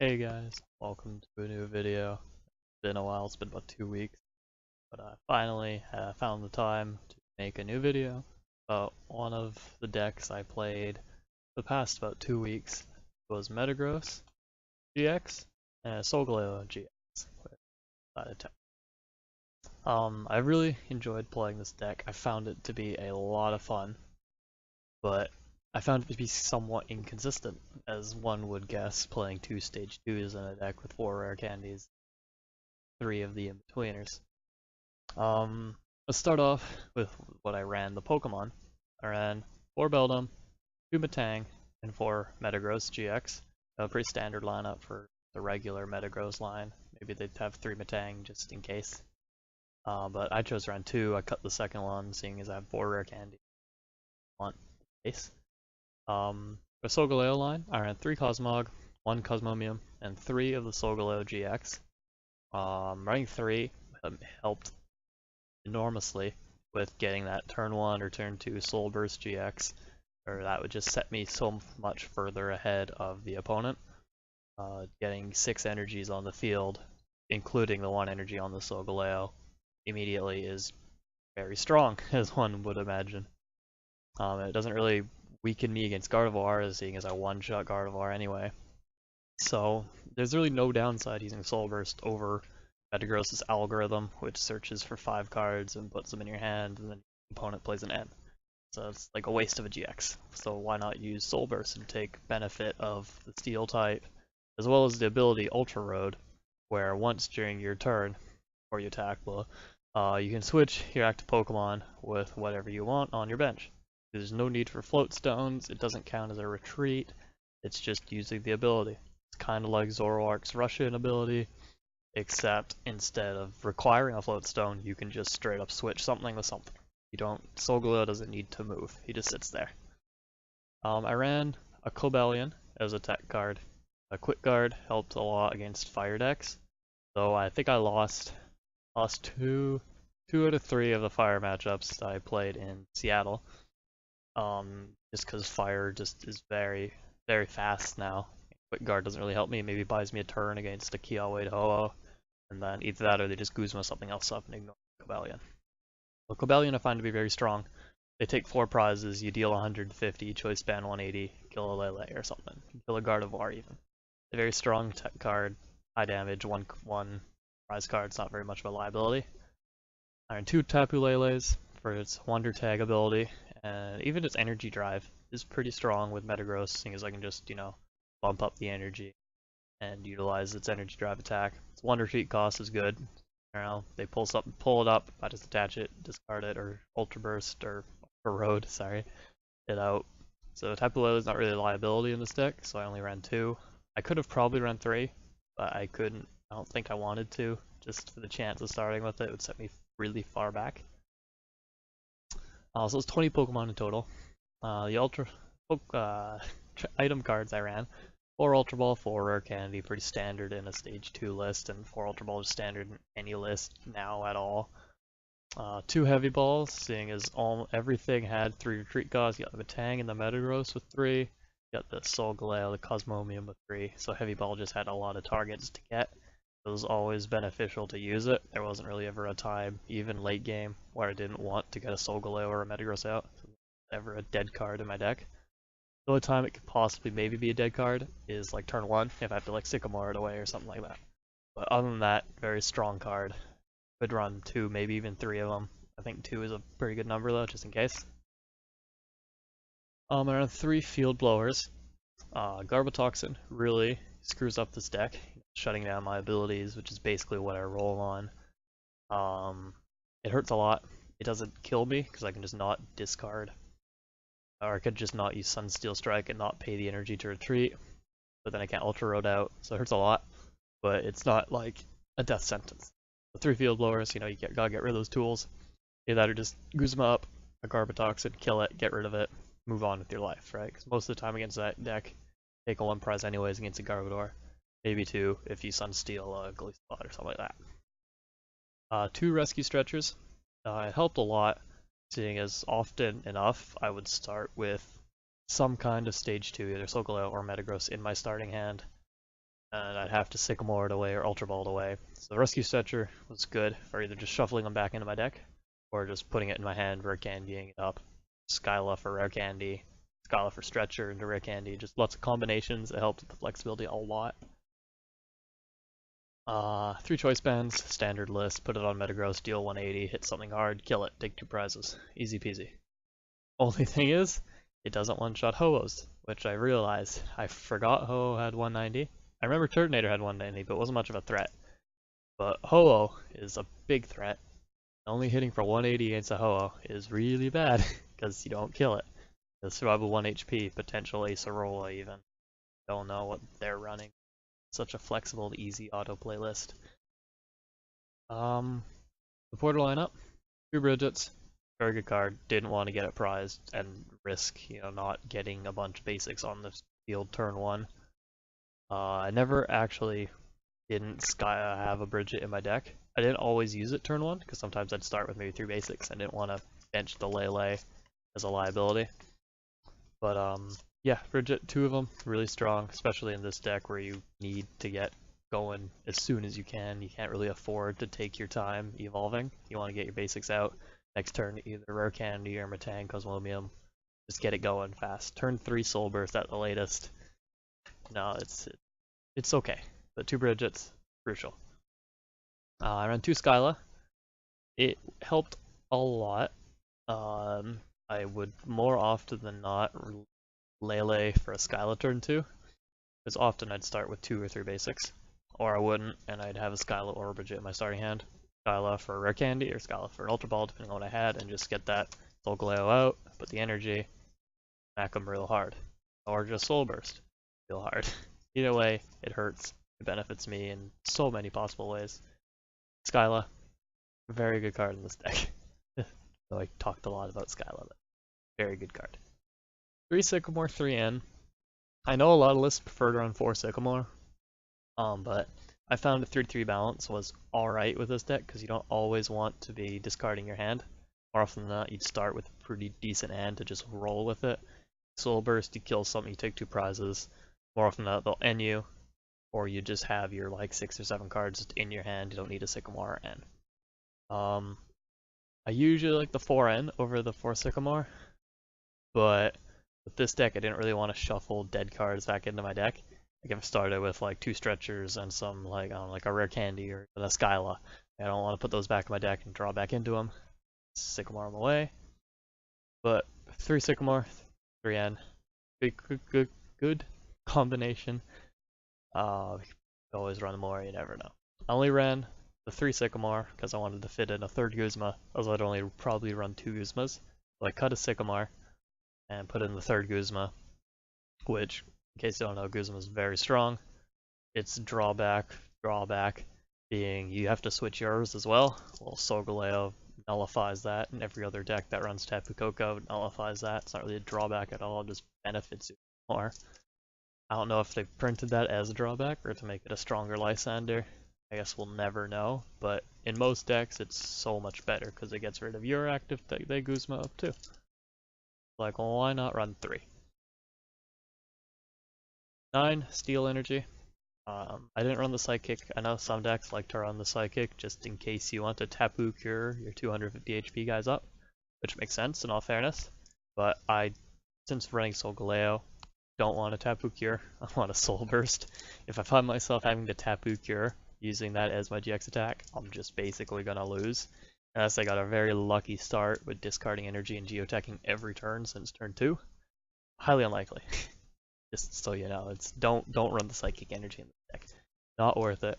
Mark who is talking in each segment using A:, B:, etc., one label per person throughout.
A: Hey guys, welcome to a new video. It's been a while, it's been about 2 weeks, but I finally found the time to make a new video about one of the decks I played the past about 2 weeks. It was Metagross GX and Solgaleo GX with side attack. I really enjoyed playing this deck. I found it to be a lot of fun, but I found it to be somewhat inconsistent, as one would guess, playing two stage 2s in a deck with 4 rare candies, 3 of the in-betweeners. Let's start off with what I ran the Pokemon. I ran 4 Beldum, 2 Metang, and 4 Metagross GX. A pretty standard lineup for the regular Metagross line. Maybe they'd have 3 Metang just in case. But I chose to run 2. I cut the second one, seeing as I have 4 rare candy. One base. For Solgaleo line, I ran 3 Cosmog, 1 Cosmomium, and 3 of the Solgaleo GX. Running 3 helped enormously with getting that turn 1 or turn 2 Soul Burst GX, or that would just set me so much further ahead of the opponent. Getting 6 energies on the field, including the 1 energy on the Solgaleo, immediately is very strong, as one would imagine. It doesn't really weaken me against Gardevoir, seeing as I one-shot Gardevoir anyway. So there's really no downside using Soul Burst over Metagross's algorithm, which searches for 5 cards and puts them in your hand, and then the opponent plays an N. So it's like a waste of a GX. So why not use Soul Burst and take benefit of the Steel type, as well as the ability Ultra Road, where once during your turn, or you attack, you can switch your active Pokemon with whatever you want on your bench. There's no need for float stones, it doesn't count as a retreat, it's just using the ability. It's kind of like Zoroark's Russian ability, except instead of requiring a float stone, you can just straight up switch something with something. Solgaleo doesn't need to move, he just sits there. I ran a Cobalion as a tech card. A Quick Guard helped a lot against fire decks, so I think I lost two out of 3 of the fire matchups I played in Seattle. Just because fire just is very, very fast now. Quick Guard doesn't really help me. Maybe buys me a turn against a Kiawe to Ho-Oh, and then either that or they just Guzma something else up and ignore Cobalion. Well, Cobalion I find to be very strong. They take 4 prizes, you deal 150, choice ban 180, kill a Lele or something. Kill a Gardevoir even. A very strong tech card, high damage, one prize card, it's not very much of a liability. I ran 2 Tapu Leles for its Wonder Tag ability, and even its energy drive is pretty strong with Metagross, seeing as I can just, bump up the energy and utilize its energy drive attack. Its Wonder Treat cost is good. They pull it up, I just attach it, discard it, or Ultra Burst, or Road, sorry, it out. So Tapu Lele is not really a liability in this deck, so I only ran 2. I could have probably run 3, but I couldn't. I don't think I wanted to, just for the chance of starting with it. It would set me really far back. So it's 20 Pokemon in total. The item cards I ran: 4 Ultra Ball, 4 Rare Candy, pretty standard in a Stage 2 list, and 4 Ultra Ball is standard in any list now at all. 2 Heavy Balls, seeing as everything had 3 retreat costs. You got the Metang and the Metagross with 3. You got the Solgaleo, the Cosmomium with 3. So Heavy Ball just had a lot of targets to get. It was always beneficial to use it. There wasn't really ever a time, even late game, where I didn't want to get a Solgaleo or a Metagross out. So ever a dead card in my deck. The only time it could possibly maybe be a dead card is like turn 1, if I have to like Sycamore it away or something like that. But other than that, very strong card. Could run 2, maybe even 3 of them. I think 2 is a pretty good number though, just in case. I ran 3 Field Blowers. Garbotoxin really screws up this deck, shutting down my abilities, which is basically what I roll on. It hurts a lot. It doesn't kill me, because I can just not discard. Or I could just not use Sunsteel Strike and not pay the energy to retreat, but then I can't Ultra Road out, so it hurts a lot. But it's not like a death sentence. The 3 Field Blowers, you gotta get rid of those tools. Either that or just Guzma up, a Garbotoxin, kill it, get rid of it, move on with your life, right? Because most of the time against that deck, take a 1 prize anyways against a Gardevoir. Maybe 2 if you Sunsteel a Gleespot or something like that. 2 Rescue Stretchers. It helped a lot, seeing as often enough I would start with some kind of Stage 2, either Solgaleo or Metagross in my starting hand. and I'd have to Sycamore it away or Ultra Ball it away. So the Rescue Stretcher was good for either just shuffling them back into my deck, or just putting it in my hand, rare candying it up. Skyla for rare candy, Skyla for Stretcher into rare candy, just lots of combinations. It helped with the flexibility a lot. 3 choice bands, standard list, put it on Metagross, deal 180, hit something hard, kill it, take 2 prizes. Easy peasy. Only thing is, it doesn't one-shot Ho-Ohs, which I realized. I forgot Ho-Oh had 190. I remember Turtonator had 190, but it wasn't much of a threat. But Ho-Oh is a big threat. Only hitting for 180 against a Ho-Oh is really bad, because you don't kill it. The survival 1 HP, potential Acerola even. Don't know what they're running. Such a flexible, easy auto playlist. The Porter lineup, 2 Bridgets, very good card. Didn't want to get it prized and risk, not getting a bunch of basics on the field turn 1. I never actually didn't have a Bridget in my deck. I didn't always use it turn 1, because sometimes I'd start with maybe 3 basics. I didn't want to bench the Lele as a liability. But yeah, Bridget, 2 of them, really strong, especially in this deck where you need to get going as soon as you can. You can't really afford to take your time evolving. You want to get your basics out. Next turn, either Rare Candy or Metang, Cosmomium. Just get it going fast. Turn 3 Soul Burst at the latest. No, it's okay. But 2 Bridgets, crucial. I ran 2 Skyla. It helped a lot. I would more often than not Lele for a Skyla turn 2, because often I'd start with 2 or 3 basics, or I wouldn't, and I'd have a Skyla or a Bridget in my starting hand. Skyla for a Rare Candy, or Skyla for an Ultra Ball, depending on what I had, and just get that Solgaleo out, put the energy, smack them real hard. Or just Soul Burst, real hard. Either way, it hurts. It benefits me in so many possible ways. Skyla, very good card in this deck. So I talked a lot about Skyla, but very good card. 3 Sycamore, 3 N. I know a lot of lists prefer to run 4 Sycamore, but I found a 3-3 balance was alright with this deck, because you don't always want to be discarding your hand. More often than not, you'd start with a pretty decent hand to just roll with it. Soul Burst, you kill something, you take 2 prizes. More often than not, they'll N you, or you just have your 6 or 7 cards just in your hand. You don't need a Sycamore or N. I usually like the 4N over the 4 Sycamore, but with this deck, I didn't really want to shuffle dead cards back into my deck. I've started with 2 Stretchers and some like a Rare Candy or a Skyla. I don't want to put those back in my deck and draw back into them. Sycamore them away. But 3 Sycamore, 3N, good combination. Always run more, you never know. I only ran the 3 Sycamore because I wanted to fit in a 3rd Guzma, as I'd only probably run 2 Guzmas. So I cut a Sycamore and put in the 3rd Guzma, which, in case you don't know, Guzma is very strong. Its drawback being you have to switch yours as well. Well, Solgaleo nullifies that, and every other deck that runs Tapu Koko nullifies that. It's not really a drawback at all, it just benefits you more. I don't know if they printed that as a drawback or to make it a stronger Lysander. I guess we'll never know, but in most decks it's so much better because it gets rid of your active they Guzma up too. Like, well, why not run 3? 9, Steel Energy. I didn't run the Psychic. I know some decks like to run the Psychic just in case you want to Tapu Cure your 250 HP guys up, which makes sense in all fairness. But since running Solgaleo, don't want a Tapu Cure. I want a Soul Burst. If I find myself having to Tapu Cure using that as my GX attack, I'm just basically gonna lose. Unless I got a very lucky start with discarding energy and geoteching every turn since turn 2. Highly unlikely. Just so you know, don't run the Psychic Energy in the deck. Not worth it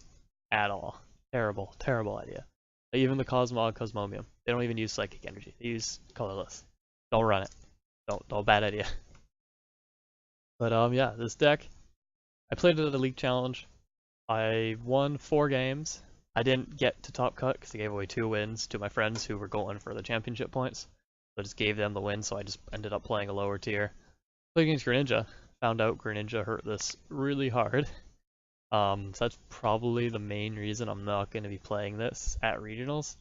A: at all. Terrible, terrible idea. Even the Cosmomium, they don't even use Psychic Energy. They use Colorless. Don't run it. Don't bad idea. But yeah, this deck, I played it at a League Challenge. I won 4 games. I didn't get to top cut because I gave away 2 wins to my friends who were going for the championship points. So I just gave them the win, so I just ended up playing a lower tier. Played against Greninja. Found out Greninja hurt this really hard. So that's probably the main reason I'm not going to be playing this at regionals.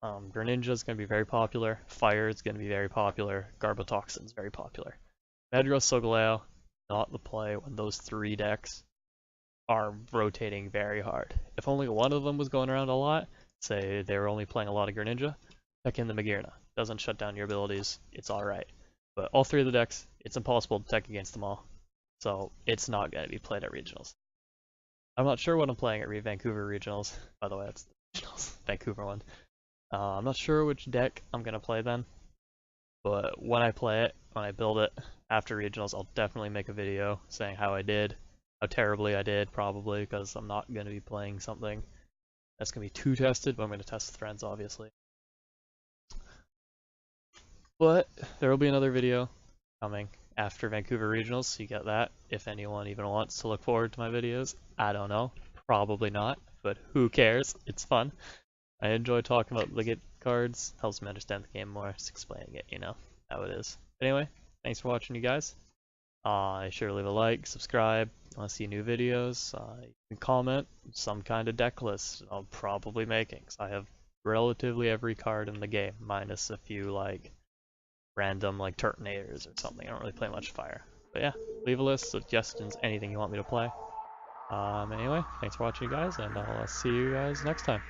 A: Greninja is going to be very popular. Fire is going to be very popular. Garbotoxin is very popular. Metagross, Solgaleo, not the play when those 3 decks are rotating very hard. If only one of them was going around a lot, say they were only playing a lot of Greninja, tech in the Magearna. Doesn't shut down your abilities, it's alright. But all three of the decks, it's impossible to tech against them all. So it's not going to be played at regionals. I'm not sure what I'm playing at Vancouver regionals. By the way, it's the regionals, Vancouver one. I'm not sure which deck I'm going to play then. But when I play it, when I build it after regionals, I'll definitely make a video saying how I did, how terribly I did, probably, because I'm not going to be playing something that's going to be too tested, but I'm going to test the friends, obviously. But there will be another video coming after Vancouver Regionals, so you get that. If anyone even wants to look forward to my videos, I don't know. Probably not, but who cares? It's fun. I enjoy talking about the cards. Helps me understand the game more. Just explaining it, you know, how it is. Anyway, thanks for watching, you guys. Sure to leave a like, subscribe. Want to see new videos? You can comment some kind of deck list I'll probably making. Cause I have relatively every card in the game, minus a few like random like Turtonators or something. I don't really play much fire. But yeah, leave a list, suggestions, anything you want me to play. Anyway, thanks for watching, you guys, and I'll see you guys next time.